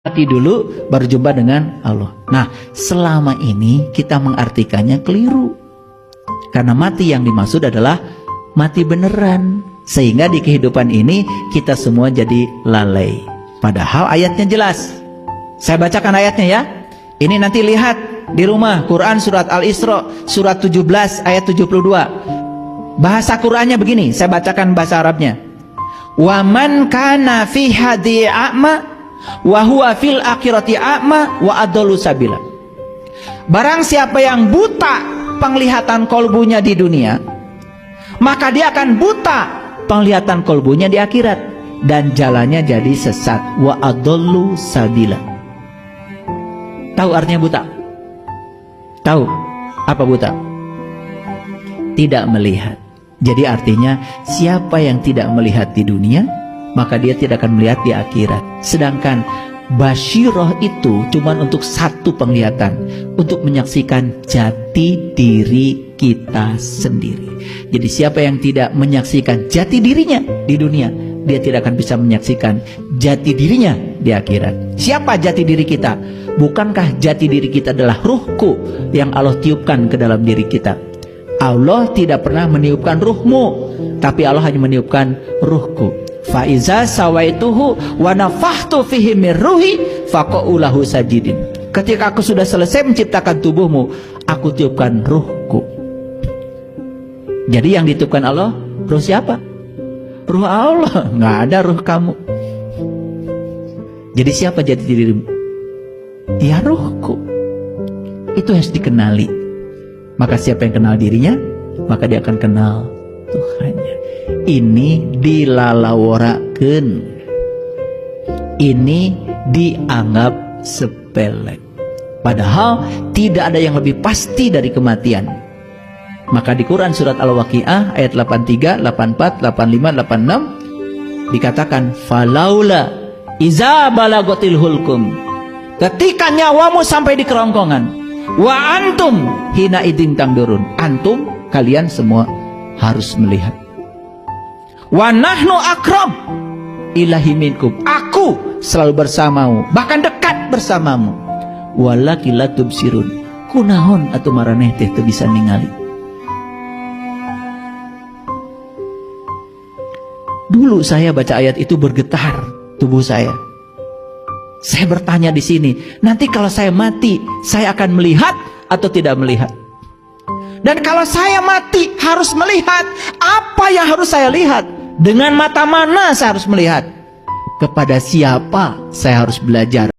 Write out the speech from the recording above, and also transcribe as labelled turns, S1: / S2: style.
S1: mati dulu baru jumpa dengan Allah. Nah, selama ini kita mengartikannya keliru. Karena mati yang dimaksud adalah mati beneran. Sehingga di kehidupan ini kita semua jadi lalai. Padahal ayatnya jelas. Saya bacakan ayatnya ya. Ini nanti lihat di rumah, Quran surat Al-Isra surat 17 ayat 72. Bahasa Qurannya begini, saya bacakan bahasa Arabnya. Wa man kana fi hadi a'ma wa huwa fil akhirati a'ma wa adallu sabila. Barang siapa yang buta penglihatan kolbunya di dunia, maka dia akan buta penglihatan kolbunya di akhirat, dan jalannya jadi sesat. Wa adallu sabila. Tahu artinya buta? Tahu apa buta? Tidak melihat. Jadi artinya siapa yang tidak melihat di dunia, maka dia tidak akan melihat di akhirat. Sedangkan basyirah itu cuma untuk satu penglihatan, untuk menyaksikan jati diri kita sendiri. Jadi siapa yang tidak menyaksikan jati dirinya di dunia, dia tidak akan bisa menyaksikan jati dirinya di akhirat. Siapa jati diri kita? Bukankah jati diri kita adalah ruhku yang Allah tiupkan ke dalam diri kita? Allah tidak pernah meniupkan ruhmu, tapi Allah hanya meniupkan ruhku. Fa iza sawaituhu wa nafakhtu fihi min ruhi faqa'u lahu sajidin. Ketika aku sudah selesai menciptakan tubuhmu, aku tiupkan ruhku. Jadi yang ditiupkan Allah, ruh siapa? Ruh Allah, nggak ada ruh kamu. Jadi siapa jati dirimu? Ya ruhku. Itu harus dikenali. Maka siapa yang kenal dirinya, maka dia akan kenal Tuhannya. Ini dilalaworakeun. Ini dianggap sepele. Padahal tidak ada yang lebih pasti dari kematian. Maka di Quran surat Al-Waqiah ayat 83, 84, 85, 86 dikatakan falaula iza balagotil hulkum, ketika nyawamu sampai di kerongkongan, wa antum hina idin tangdurun, antum kalian semua harus melihat. Wa nahnu akrab ilahi minkum, aku selalu bersamamu, bahkan dekat bersamamu. Walaki la tubsirun, kunahon atau maraneh teh teu bisa ningali. Dulu saya baca ayat itu bergetar tubuh saya. Saya bertanya di sini, nanti kalau saya mati, saya akan melihat atau tidak melihat? Dan kalau saya mati harus melihat, apa yang harus saya lihat? Dengan mata mana saya harus melihat? Kepada siapa saya harus belajar?